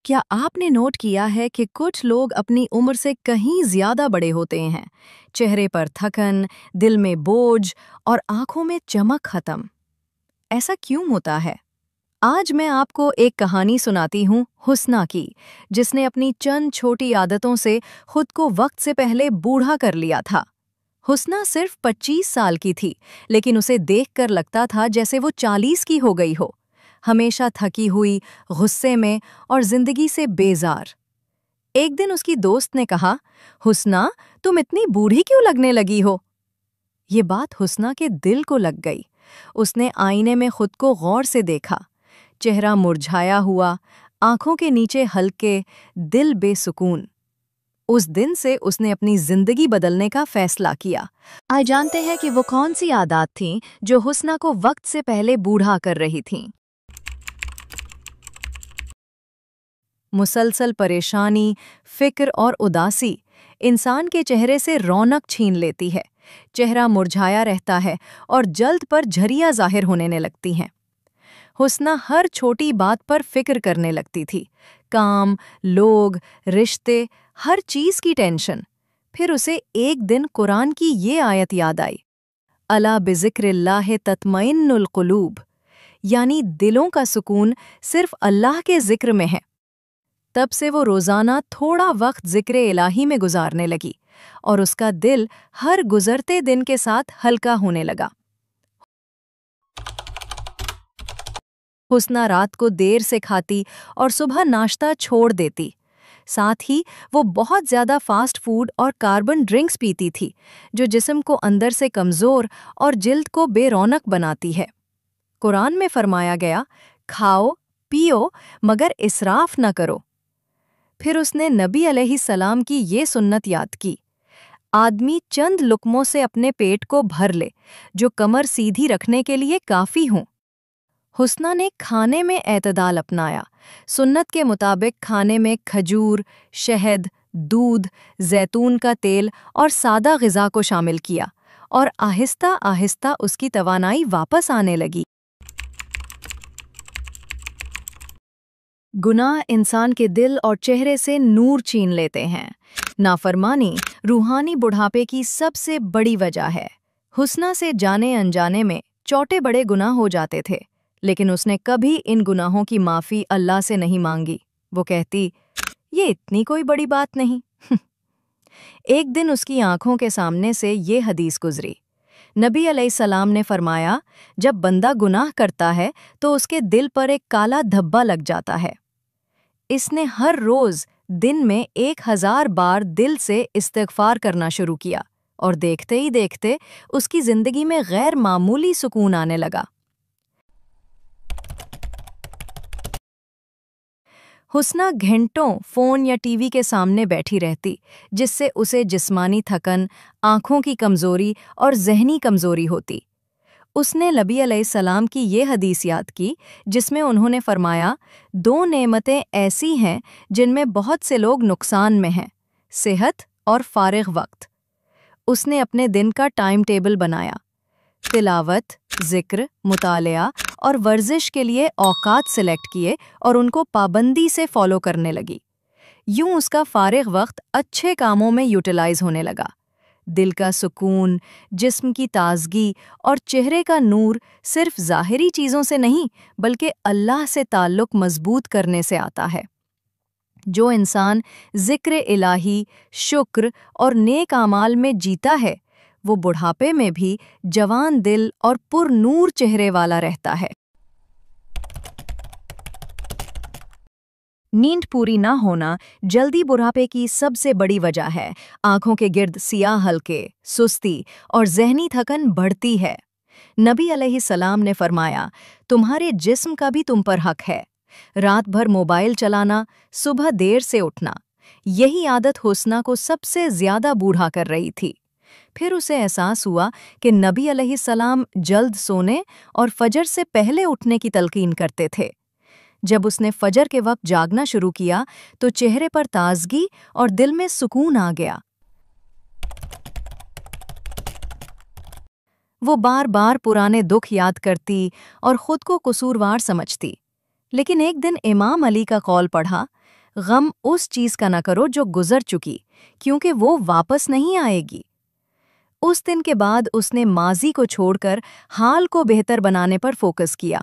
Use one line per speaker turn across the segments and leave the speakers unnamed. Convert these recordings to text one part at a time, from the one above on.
क्या आपने नोट किया है कि कुछ लोग अपनी उम्र से कहीं ज्यादा बड़े होते हैं? चेहरे पर थकन, दिल में बोझ और आंखों में चमक खत्म। ऐसा क्यों होता है? आज मैं आपको एक कहानी सुनाती हूँ हुस्ना की, जिसने अपनी चंद छोटी आदतों से खुद को वक्त से पहले बूढ़ा कर लिया था। हुस्ना सिर्फ 25 साल की थी, लेकिन उसे देखकर लगता था जैसे वो 40 की हो गई हो। हमेशा थकी हुई, गुस्से में और जिंदगी से बेजार। एक दिन उसकी दोस्त ने कहा, हुस्ना, तुम इतनी बूढ़ी क्यों लगने लगी हो? ये बात हुस्ना के दिल को लग गई। उसने आईने में खुद को गौर से देखा। चेहरा मुरझाया हुआ, आंखों के नीचे हल्के, दिल बेसुकून। उस दिन से उसने अपनी जिंदगी बदलने का फैसला किया। आज जानते हैं कि वो कौन सी आदत थीं जो हुस्ना को वक्त से पहले बूढ़ा कर रही थीं। मुसलसल परेशानी, फिक्र और उदासी इंसान के चेहरे से रौनक छीन लेती है। चेहरा मुरझाया रहता है और जल्द पर झरियां जाहिर होने लगती हैं। हुस्ना हर छोटी बात पर फिक्र करने लगती थी। काम, लोग, रिश्ते, हर चीज की टेंशन। फिर उसे एक दिन कुरान की ये आयत याद आई, अला बिज़िक्रिल्लाह तत्मइन्नुल कुलूब, यानी दिलों का सुकून सिर्फ अल्लाह के जिक्र में है। तब से वो रोजाना थोड़ा वक्त जिक्र इलाही में गुजारने लगी और उसका दिल हर गुजरते दिन के साथ हल्का होने लगा। हुस्ना रात को देर से खाती और सुबह नाश्ता छोड़ देती। साथ ही वो बहुत ज्यादा फास्ट फूड और कार्बन ड्रिंक्स पीती थी, जो जिस्म को अंदर से कमजोर और जिल्द को बेरौनक बनाती है। कुरान में फरमाया गया, खाओ पियो मगर इसराफ न करो। फिर उसने नबी अलैहिस्सलाम की ये सुन्नत याद की, आदमी चंद लुकमों से अपने पेट को भर ले, जो कमर सीधी रखने के लिए काफी हों। हुस्ना ने खाने में एतदाल अपनाया। सुन्नत के मुताबिक खाने में खजूर, शहद, दूध, जैतून का तेल और सादा ग़िज़ा को शामिल किया और आहिस्ता आहिस्ता उसकी तवानाई वापस आने लगी। गुनाह इंसान के दिल और चेहरे से नूर छीन लेते हैं। नाफरमानी रूहानी बुढ़ापे की सबसे बड़ी वजह है। हुस्ना से जाने अनजाने में छोटे बड़े गुनाह हो जाते थे, लेकिन उसने कभी इन गुनाहों की माफ़ी अल्लाह से नहीं मांगी। वो कहती, ये इतनी कोई बड़ी बात नहीं। एक दिन उसकी आंखों के सामने से ये हदीस गुजरी। नबी अलैहिस्सलाम ने फरमाया, जब बंदा गुनाह करता है तो उसके दिल पर एक काला धब्बा लग जाता है। इसने हर रोज दिन में 1000 बार दिल से इस्तिग़फ़ार करना शुरू किया और देखते ही देखते उसकी जिंदगी में गैर मामूली सुकून आने लगा। हुस्ना घंटों फ़ोन या टीवी के सामने बैठी रहती, जिससे उसे जिस्मानी थकन, आँखों की कमज़ोरी और ज़हनी कमज़ोरी होती। उसने नबी अलैहिस्सलाम की ये हदीस याद की, जिसमें उन्होंने फरमाया, 2 नेमतें ऐसी हैं जिनमें बहुत से लोग नुकसान में हैं, सेहत और फारिग वक्त। उसने अपने दिन का टाइम टेबल बनाया। तिलावत, ज़िक्र, मुतालिया और वर्जिश के लिए औकात सिलेक्ट किए और उनको पाबंदी से फॉलो करने लगी। यूं उसका फारिग वक्त अच्छे कामों में यूटिलाइज होने लगा। दिल का सुकून, जिस्म की ताजगी और चेहरे का नूर सिर्फ ज़ाहिरी चीज़ों से नहीं, बल्कि अल्लाह से ताल्लुक़ मजबूत करने से आता है। जो इंसान ज़िक्र इलाही, शुक्र और नेक आमाल में जीता है, वो बुढ़ापे में भी जवान दिल और पुरनूर चेहरे वाला रहता है। नींद पूरी ना होना जल्दी बुढ़ापे की सबसे बड़ी वजह है। आंखों के गिर्द सियाह हल्के, सुस्ती और ज़हनी थकन बढ़ती है। नबी अलैहिस्सलाम ने फरमाया, तुम्हारे जिस्म का भी तुम पर हक है। रात भर मोबाइल चलाना, सुबह देर से उठना, यही आदत हुस्ना को सबसे ज्यादा बूढ़ा कर रही थी। फिर उसे एहसास हुआ कि नबी अलैहिस्सलाम जल्द सोने और फजर से पहले उठने की तलकीन करते थे। जब उसने फजर के वक्त जागना शुरू किया तो चेहरे पर ताजगी और दिल में सुकून आ गया। वो बार बार पुराने दुख याद करती और खुद को कसूरवार समझती। लेकिन एक दिन इमाम अली का कौल पढ़ा, غم اس چیز کا نہ کرو جو گزر چکی، کیونکہ وہ واپس نہیں آئے گی۔ اس دن کے بعد اس نے ماضی کو چھوڑ کر حال کو بہتر بنانے پر فوکس کیا۔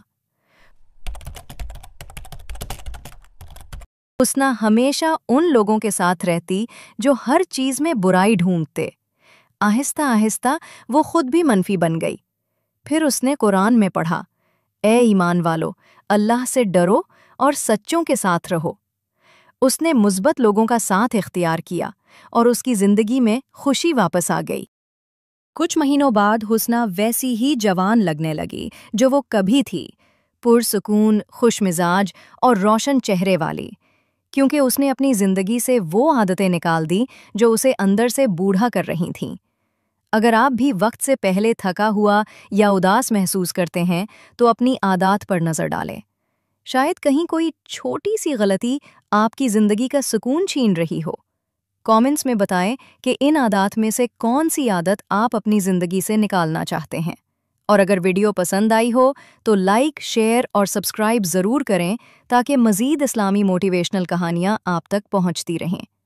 حسنہ ہمیشہ ان لوگوں کے ساتھ رہتی جو ہر چیز میں برائی ڈھونڈتے۔ آہستہ آہستہ وہ خود بھی منفی بن گئی۔ پھر اس نے قرآن میں پڑھا، اے ایمان والو، اللہ سے ڈرو اور سچوں کے ساتھ رہو۔ اس نے مثبت لوگوں کا ساتھ اختیار کیا اور اس کی زندگی میں خوشی واپس آ گئی۔ کچھ مہینوں بعد حسنہ ویسی ہی جوان لگنے لگی جو وہ کبھی تھی، پرسکون، خوش مزاج اور روشن چہرے والی، کیونکہ اس نے اپنی زندگی سے وہ عادتیں نکال دیں جو اسے اندر سے بوڑھا کر رہی تھیں۔ اگر آپ بھی وقت سے پہلے تھکا ہوا یا اداس محسوس کرتے ہیں تو اپنی عادات پر نظر ڈالیں۔ شاید کہیں کوئی چھوٹی سی غلطی آپ کی زندگی کا سکون چھین رہی ہو۔ کامنٹس میں بتائیں کہ ان عادات میں سے کون سی عادت آپ اپنی زندگی سے نکالنا چاہتے ہیں۔ اور اگر ویڈیو پسند آئی ہو تو لائک، شیئر اور سبسکرائب ضرور کریں تاکہ مزید اسلامی موٹیویشنل کہانیاں آپ تک پہنچتی رہیں۔